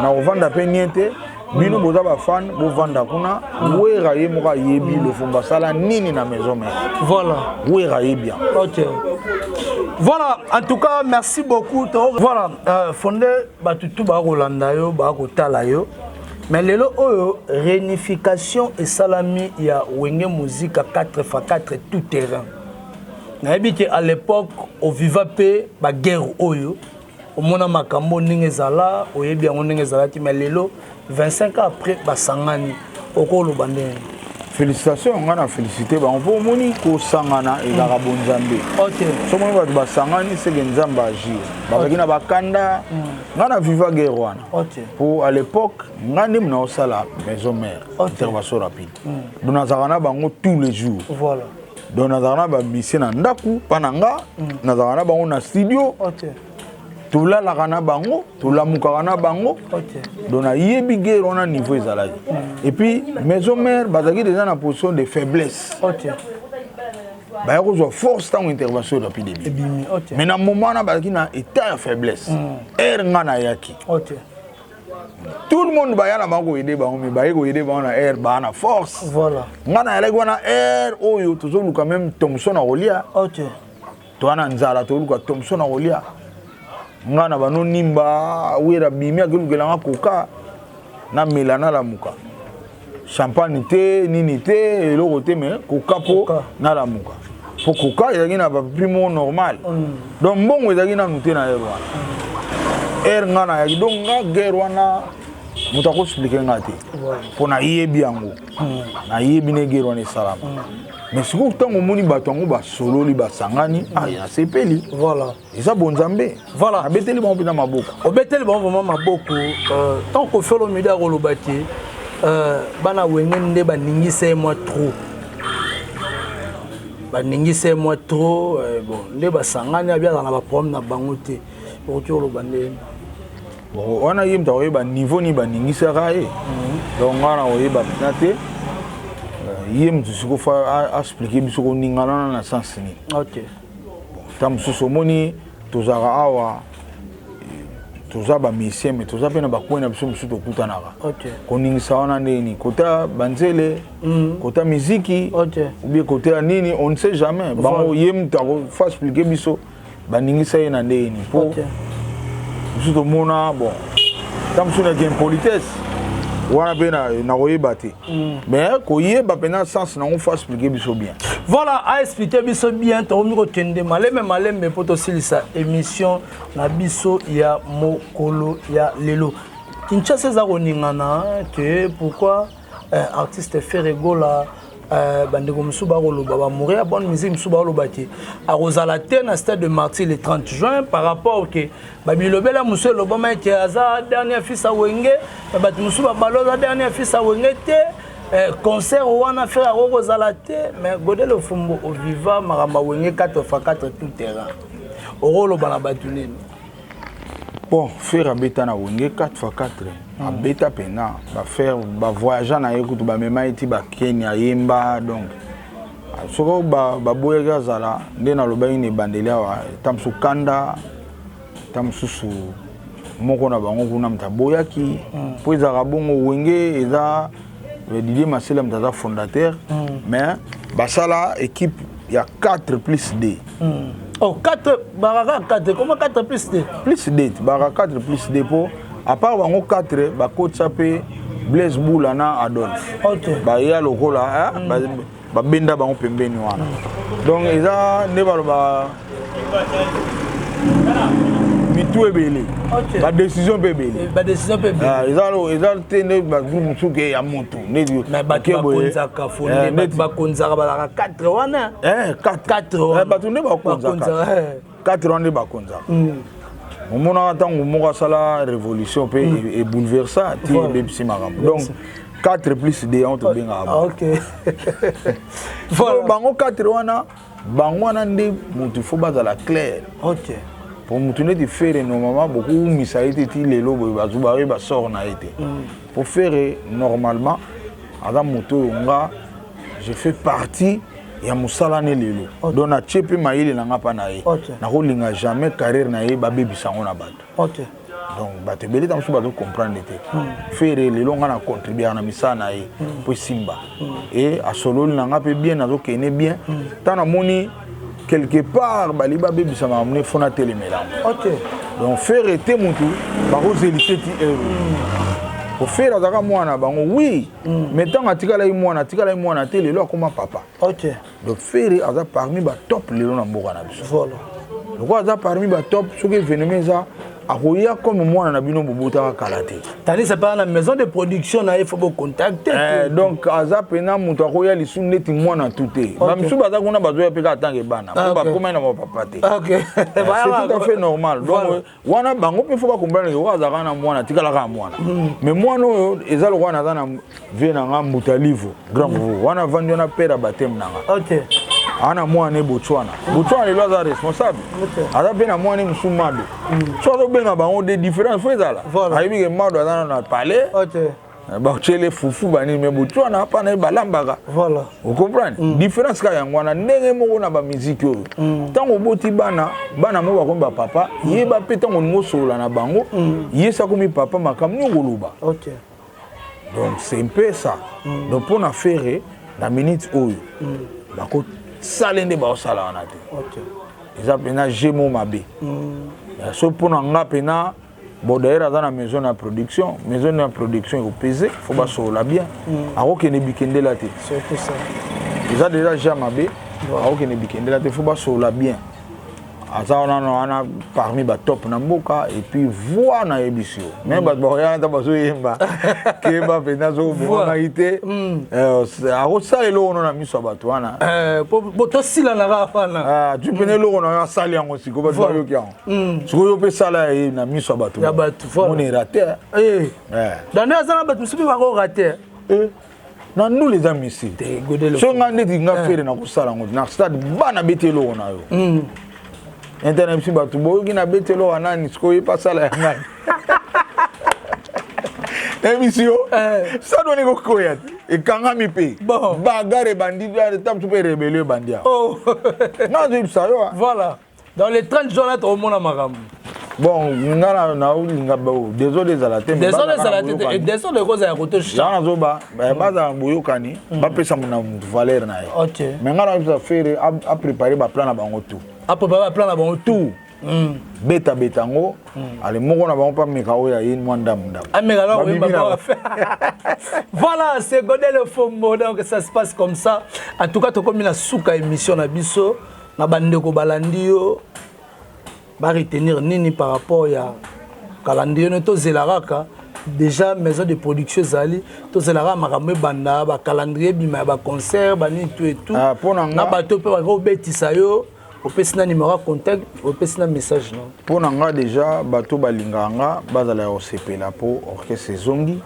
na vendre pe niente bino boza ba fan bo vanda kuna wera ye moka yebi le fomba sala nini na maison mère. Voilà. Wera ye bien. OK. Voilà, en tout cas, merci beaucoup. Voilà, fondé batutu ba Rolanda yo, ba kotala yo. Mais lelo oyo réunification et salami ya wenge musique à 4x4 tout terrain. Na habité à l'époque au vivapé ba guerre oyo. Au mona makambo ningezala, oyebi yango ningezala ti mais lelo 25 ans après ba sangani okolo bandene. Félicitations, on a félicité. On peut moni ko sangana et la rabonzambe. OK. Somo ba sangani c'est que nzamba agir. Ba kina ba kanda, ngana viva guerre wana. OK. Pour à l'époque, ngani mna osala maison mère. Intervention rapide. Donc nazarana bango tous les jours. Voilà. Donc nazarana ba mission na ndaku pananga, nazarana bango na studio. OK. Tula la kana bango, tula mukana bango. OK. Donc na yebi guerre on a niveau ezalaki. Et puis maison mère bazaki déjà en position de faiblesse. OK. Ba yako zo force tant intervention rapide. OK. Mais na moment na bazaki na état de faiblesse. Ngana yaki. OK. Tout le monde ba yana bango aider bango mais ba yako aider bango na ba na force. Voilà. Ngana yaki wana oyo toujours quand même Thomson na Olia. OK. To ana nzala to luka Thomson na Olia. Ngana bano nimba wera bimia gelanga koka na melana la muka champagne te nini te eloko te mais koka po na la muka po koka ezaki na ba primo normal donc mbongo ezaki na nute na wana ngana yaki donc nga guerre wana muta ko expliquer ngati po na yebi yango na yebi ne guerre wana salama mais si vous avez moni batongo ba solo li ba sangani ya sepeli voilà eza bonzambe voilà abeteli bon pina maboko obeteli bon vraiment maboko tant que fait le média rolobati bana wenge nde ba ningise moi trop baningisa moi trop bon nde basangani abia dans ba problème na bango te retour lo bande bon on a yimta oyeba niveau ni baningisa ka e donc ngana oyeba penate yim tu siko fa expliquer biso ko ningana na sens ni OK tam susomoni tozaka awa tozaba musicien mais tozaba na bakwena biso biso tokutanaka OK koningisa wana ndeni kota banzele kota muziki OK ou bien kota nini on ne sait jamais bango yem ta fa expliquer biso baningisa ye na ndeni po biso to mona bon tam suna gen politesse wana bena na oyeba te mais ko yeba pena sens na on fa expliquer biso bien. Voilà, à expliquer biso bien, to mi ko tende maleme poto silisa émission na biso ya mokolo ya lelo. Kinshasa za koningana que pourquoi artiste Ferregola bandeko musuba koloba ba mourir bonne musique musuba koloba ti a rozala te na stade de Martyr le 30 juin par rapport que ba bilobela musuba lobama ke aza dernier fils a wenge ba musuba baloza dernier fils a wenge te concert wana faire a rozala te mais godelo fumbo au viva maramba wenge 4x4 tout terrain orolo bana batulini bon faire abeta na wenge 4x4 abeta pena ba faire ba voyager na yekutu ba mema iti ba Kenya yemba donc soko ba boyega zala ndena loba ini bandelia wa tamsu kanda tamsusu moko na bango kuna mtaboyaki po ezaka bongo wenge eza Didier Masela mtaza fondateur mais basala équipe ya 4 plus D. Oh 4 baraka 4 comment 4 plus D? Plus D baraka 4 plus D po à part bango 4 ba coach sapé Blaise Boulana Adolphe. OK. Ba ya lokola ba benda bango pembeni wana. Donc eza ne ba mitou ebele. OK. Ba décision ebele. Ba décision ebele. Eza tene ba groupe suke ya moto. Ne mais ba konza ka fondé ba konza ba 4 wana. 4. Ba tunde ba konza. 4 wana ba konza. Au moment où on sala révolution peut et bouleversa ti bebsi marambo. Donc 4 plus D on to benga. OK. Voilà bango 4 wana bango wana ndi mutu fo bazala clair. OK. Pour mutu ne te faire normalement beaucoup misaïté ti lelo bazuba ba sort na été. Pour faire normalement adam mutu nga je fais partie ya musala ne lelo donc na chepe maïli na ngapa na ye na kolinga jamais carrière na ye ba bebisa ngona bato. OK. Donc bato belé tam so bato comprendre te faire lelo nga na contribuer na misala na ye po simba et a solo na ngapa bien na zo kene bien tana moni quelque part bali ba bebisa ma mne fona telemela. OK. Donc faire te mutu ba ko zelité ti pour faire azaka mwana bango oui mais tant atikala mwana te lelo akoma papa. OK. Donc faire aza parmi ba top lelo na mboka na biso. Voilà. Donc aza parmi ba top soki événement ça akoya comme mwana na bino bobota kalate. Tani c'est pas la maison de production na il faut vous contacter. Donc aza pena muto akoya lisu neti mwana tuté. Ba misu baza kuna bazoya peka tange bana. Ba koma na papa te. OK. C'est tout à fait normal. Donc wana bango pe faut pas comprendre que aza kana mwana tikala ka mwana. Mais mwana oyo ezalo wana za na vie na nga mutalivo grand vous. Wana vandi na pera batem nanga. OK. Ana mwana Botswana. Botswana lelo aza responsable. Aza pe na mwana musumado. So to benga bango de différence fois ezala. Ayibi ke mado aza na palais. OK. Ba chele fufu bani me Botswana pa na balambaka. Voilà. Vous comprenez? Différence ka yango na ndenge moko na ba musique oyo. Tango boti bana mo ba komba papa, yeba pe tango ngo sola na bango, yesa komi papa makamni ngoluba. OK. Donc c'est un peu ça. Donc pour na faire la minute oyo. Bako salende ba osala wana te. OK. Eza pena jemo mabe. So pour nga pena bon d'ailleurs dans la maison de production est pesé, faut pas sola bien. Ako kene bikende la te. C'est tout ça. Eza déjà jamabe. Ako kene bikende la te, faut pas sola bien. Aza on parmi ba top na mboka et puis voix na ebisio. Même ba boya ta baso yemba. Ke ba pena zo boa ité. Ako sa elo na miso bato wana. Po to sila na rafana. Tu pene lo na sali yango siko ba yo ki yango. Siko yo pe sala na miso bato. Ya bato voilà. On est raté. Dans les ans bato subi ba ko raté. na nous les amis ici so nga ndeti nga fere na kusala ngo na stade bana betelo na yo internet si batu boyoki na betelo wana ni siko ye pasala ya ngani émission ça donne ko koya e kanga mi pe bagare bandi tam super rebelle bandia oh na zo ça yo voilà dans les 30 jours là tout le monde a maram bon ngana na ulinga ba désolé za la tête et désolé cause ya côté ça zo ba za boyokani ba pesa na valeur na yo OK mais ngana ça faire à préparer ba plan na bango tout à préparer ba plan na bango tout beta betango ale moko na bango pa meka oya yin mwanda munda ameka là oui ba voilà c'est Godel le Fombo donc ça se passe comme ça en tout cas to comme na suka émission na biso na bandeko balandio ba retenir nini par rapport ya calendrier to zelaraka déjà maison de production zali to zelaraka makamwe banda ba calendrier bima ba concert ba ni tout et tout na bato pe ba ko betisa yo opesina numéro contact opesina message non pour nga déjà bato balinganga bazala yo sepela po orchestre zongi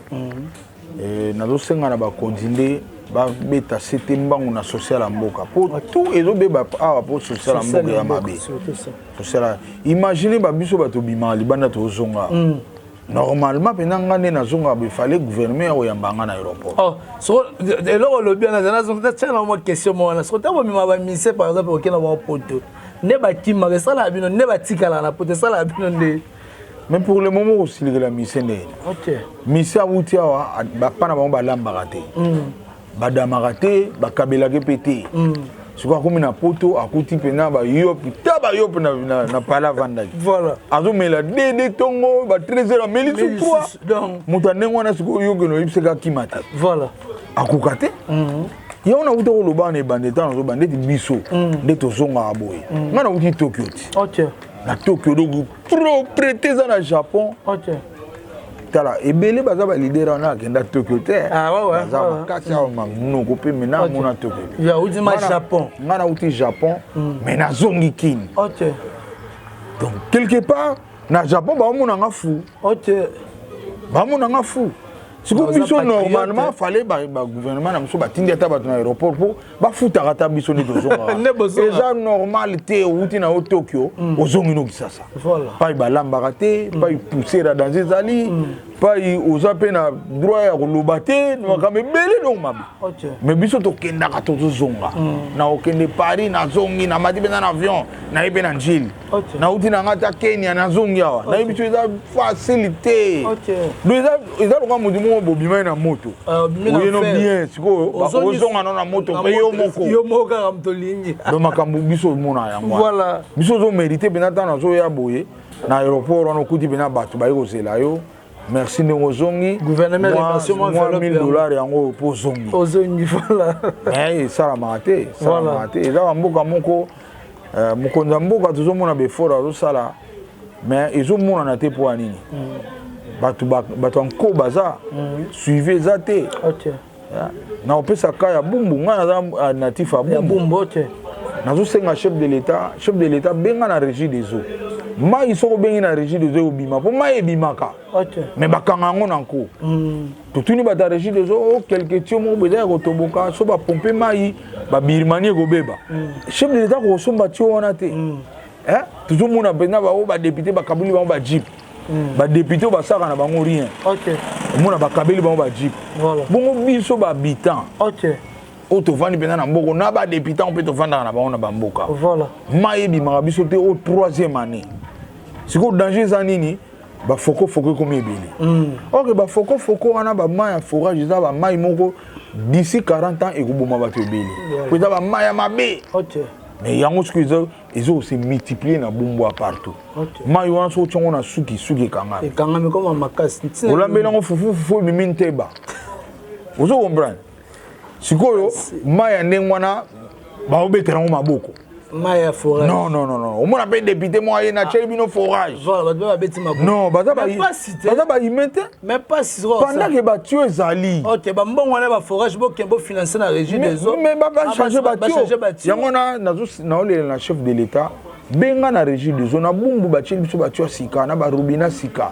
et nazo senga na ba continuer ba beta c'était mbangu na social mboka pour tout ezo beba awa pour social mboka ya mabe social imaginez ba biso bato bima libanda to zonga normalement pendant nga na zonga il fallait gouverner o yambanga na aéroport oh so eloko lobi na zana zonga tshana mo question mo na so tabo bima ba mise par exemple okena ba poto ne ba kima ke sala bino ne ba tikala na poto sala bino nde mais pour le moment aussi la mise ne OK mise awuti awa ba pana ba lambaka te badamaka te bakabelaka pete sikoyo akomi na poto akuti mpena bayopi ta bayopi na pala vandaki voilà azomela dede tongo ba 13h ameli su 3 moto andenge wana sikoyo oyokeno oyebisaka akima te voilà akoka te yango nauta koloba na ebande ta nazoba ndeti biso nde tozongaka boye nga nauti tokyo ti na tokyo donc trop prêté eza na Japon tala ebele baza ba leader wana akenda Tokyo te baza makasi awa manoko pe mena mona Tokyo ya uti ma Japon nga na uti Japon mais nazongi kini donc quelque part na Japon bamona nga fou bamona nga fou siko biso normalement fallait ba gouvernement na biso batindi ata bato na aéroport po bafutaka ta biso nde tozonga eza normal te outi na o Tokyo ozongi no kisasa pai balambaka te pai poussera dans ezali pai oza pe na droit ya koloba te makambo ebele donc mabe mais biso tokendaka tozozonga na okende Paris nazongi na mati pena na avion nayebi na njili nauti na nga ta Kenya nazongi awa nayebi biso eza facilité donc eza loka motu moko bobima na moto oyeno bien sikoyo ozonga na moto pe yo moko kaka mtolingi donc makambo biso omona yango biso ozomérite pena ntango nazoya boye na aéroport wana okuti pena bato baye kozela yo merci ndenge ozongi gouvernement $1000 yango po ozongi voilà mais esalamaka te esalamaka te eza bamboka moko mokonzi ya mboka tozomona befort azosala mais ezomonana te mpo ya nini bato anko baza suivi eza te na opesaka ya bumbu ngai naza natif ya bumbu nazosenga chef de l'état benga na régie des eaux mai soko bengi na régie des eaux obima mpo mai ebimaka mais bakanga yango na nko totuni bato ya régie des eaux quelque tio moko beza ya kotoboka so bapompe mai babirimani ekobeba chef de l'état kokosomba tio wana te tozomona mpena bao badepute bakabuli bango bajipe badepute basaka na bango rien omona bakabeli bango bajipe bongo biso bahabitant oyo tovandi mpena na mboka na badeputant mpe tovandaka na bango na bamboka mai ebimaka biso te o 3e année sikoyo danger eza nini bafokofoko ekomi ebele ok bafokofoko wana bamai ya forage eza bamai moko d'ici 40 ans ekoboma bato ebele po eza bamai ya mabe mais yango sikoyo ezose multiplier na bumbu partout mai wana soko tiongo na suki ekangami koma makasi olambeli yango fufufufu ememi nteba ozo comprendre sikoyo mai ya ndenge wana baobetela yango maboko mai ya forage non omona mpe député moko aye na tieli bino forage non baza baime te pendant ke batio ezali bambongo wana baforage bofinance na régie des eaux mais bachange batio yango naolela na chef de l'état benga na régie des eaux na bumbu batieli biso batio ya sika na barobina sika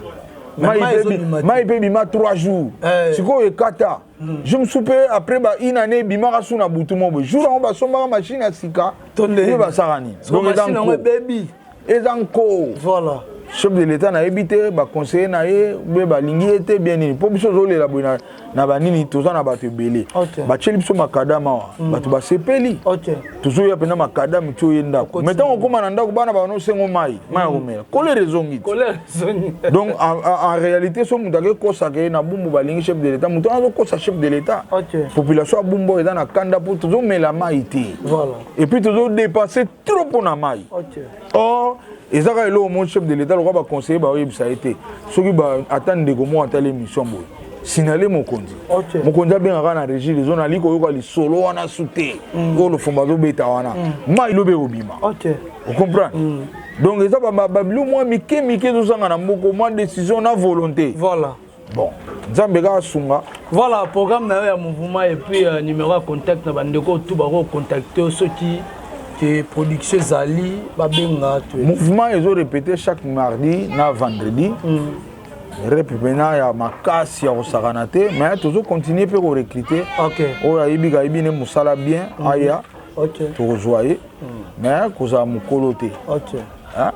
mai pe bima 3 jours sikoyo ekata je me soupe après une année bimaka su na butu mo jour yango basombaka machine ya sika ye basaka nini donc eza nko voilà chef de l'état nayebi te baconseiller na ye be balingi ye te bien nini mpo biso ozolela boye na banini toza na bato ebele batieli biso makadama awa bato basepeli tozoya mpenza makadami ti oye ndako mai ntango okóma na ndako bana bano osengo mai ya komela kolere ezongi te donc en réalité so moto akekosaka ye na bumbu balingi chef de l'état moto wana azokosa chef de l'état population ya bumbu eza na kanda mpo tozomela mai te et puis tozodépense trop mpo na mai or ezaka eloko mon chef de l'état lokwa baconseiller baoyebisa ye te soki ata ndeko mo atala émission boye sinale mokonzi mokonzi abengaka na régie lezo nali koyoka lisolo wana su te oyo lofumba azobeta wana mai lobe obima ocomprendre donc eza babilo mwa mike ezosanga na mboko mwa décision na volonté bon nzambe kaka sunga voilà programme na yo ya mouvement et puis numéro ya contact na bandeko tu bakocontacte soki production Zali, Babenga. Mouvement ils ont répété chaque mardi na vendredi. Répétena ya makasi ya osaganate, mais toujours continuer pour recruter. OK. O ya ibiga ibine musala bien aya. OK. To joyer. Mais koza mukolote. OK. Hein?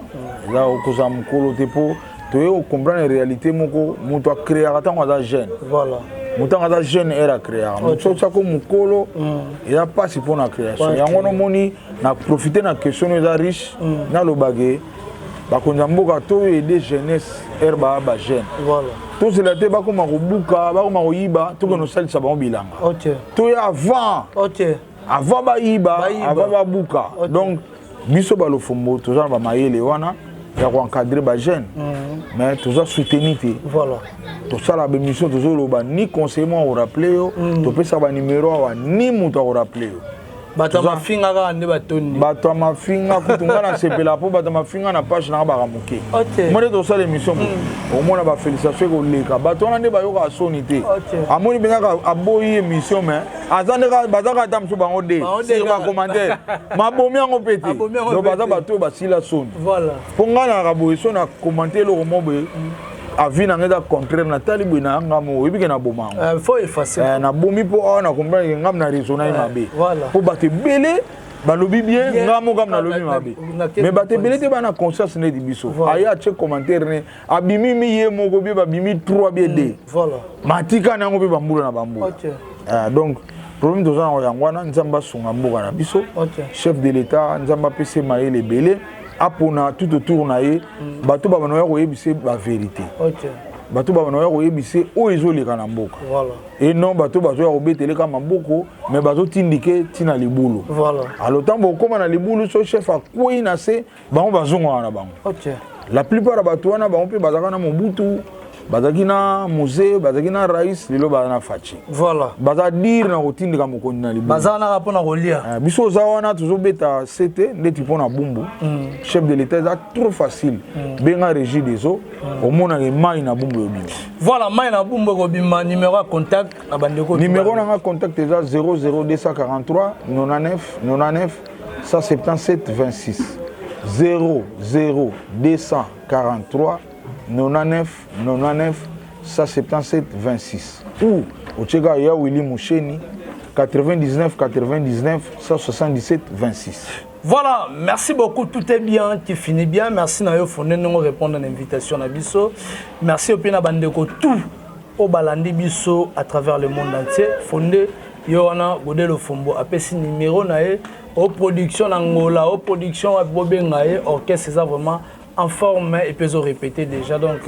Là koza mukolote pour to comprendre la réalité moko muto créer atango za jeune. Voilà. Muto nga jeune era créer. Muto chako mukolo il a pas si pour la création. Yango no moni na profiter na question za riche na lobage bakonza mboka to aider jeunesse herba ba jeune. Voilà. Tout cela te bakoma kobuka bakoma koyiba to kono salisa ba bilanga. OK. To ya avant. OK. Avant ba yiba, avant ba buka. Donc biso ba lofombo to za ba mayele wana ya ko encadrer ba jeune. Mais to za soutenir te. Voilà. To sala ba mission to zo loba ni conseiller mo rappeler yo, to pesa ba numéro wa ni muto ko rappeler yo. Bato mafinga ka ande batoni. Bato mafinga kutunga na sepela po bato mafinga na page na ba ramuke. OK. Moi to sala émission au moins ba félicitations ko leka. Bato na nde ba yo ka sonité. Amoni benga ka aboyi émission mais azande ka bazaka tamso bango de. Sur ba commentaire. Mabomi ngo pete. Do baza bato ba sila soni. Voilà. Ponga na raboyi so na commenter lo mobe. Avi na ngeda contraire na talibu na ngamo ebike na bomango faut effacer na bomi po na comprendre ngam na raisonner mabe voilà po bate belé balobi bien ngamo ngam na lobi mabe mais bate belé te bana conscience ne di biso aya che commentaire ne abimi mi ye moko bi ba bimi 3 bi de voilà matika na ngo bi bambula na bambu donc problème de ça ngwana nzamba sunga mboka na biso chef de l'état nzamba pese maele belé apona tout autour na ye bato ba banoya ko yebise ba vérité bato ba banoya ko yebise o ezoleka na mboka voilà et non bato bazo ya obetele ka maboko mais bazo tindike tina libulu voilà alors tambo koma na libulu so chef akoyi na se bango bazonga na bango la plupart bato wana bango pe bazaka na mobutu bazaki na musée bazaki na rais lelo bazana fachi voilà baza dire na kotindika mokondi na libulu bazana ka pona kolia biso za wana tozobeta CT ndeti pona bumbu chef de l'état est trop facile benga régie des eaux au mona ke mai na bumbu yo bima voilà mai na bumbu ko bima numéro contact na bandeko numéro na contact est 00243 99 99 177 26 00243 99 99 177 26 ou au Tchega ya Willy Moucheni 99 99 177 26. Voilà, merci beaucoup, tout est bien, tu finis bien. Merci Nayo Fondé de nous répondre à l'invitation à Bisso. Merci au Pina Bandeko, tout au Balandi Bisso à travers le monde entier. Fondé, Yohana Godelo Fombo, apesi numéro nae, aux productions Angola, aux productions Bobengae, orchestre, c'est ça vraiment en forme et puis répéter déjà. Donc,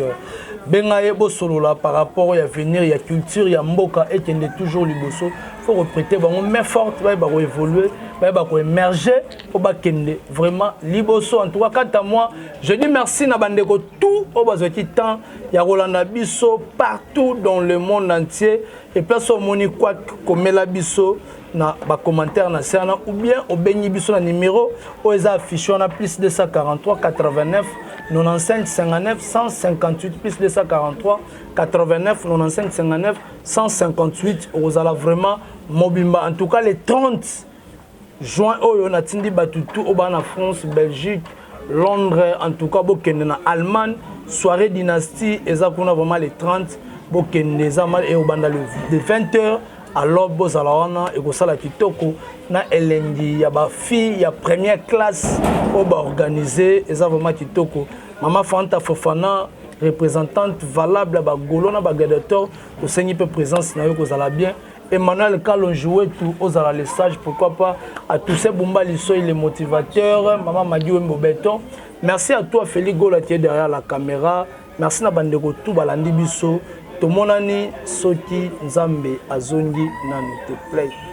Bengae Bo Solo là, par rapport à l'avenir, il y a culture, il y a Mboka, et qu'il est toujours le bosso. Il faut reprêter, mais forte, il va évoluer. Il va émerger au Bakende. Vraiment, Liboso, en tout cas, quant à moi, je dis merci à Bandeko, tout au bas de temps. Il y a Rolanda Bisso partout dans le monde entier. Et personne ne sait quoi comme la Bisso. Na ba commentaire na serna ou bien au Benny Bisso na numéro où ils affichent on a plus de 143 89 95 59 158 plus de 143 89 95 59 158 aux ala vraiment mobimba en tout cas les 30 juin on a tindi batutu au bas na France Belgique Londres en tout cas bokende na Allemagne soirée dynastie eza kuna vraiment les 30 bokende eza mal et au banda le de 20h alors bozala wana ekosala kitoko na elengi ya ba fille ya première classe au ba organiser eza vraiment kitoko. Maman Fanta Fofana représentante valable ba golona ba gladiateur au seigneur peu présence na yo kozala bien. Emmanuel Kalon jouait tout aux ala les sages, pourquoi pas à tous ces Bumba Lisso, les motivateurs, Maman Magui Mbobeton. Merci à toi Félix Gola qui est derrière la caméra. Merci à Bandego tout balandi biso. Tout mon ani Soki Nzambe Azongi Nanu te play.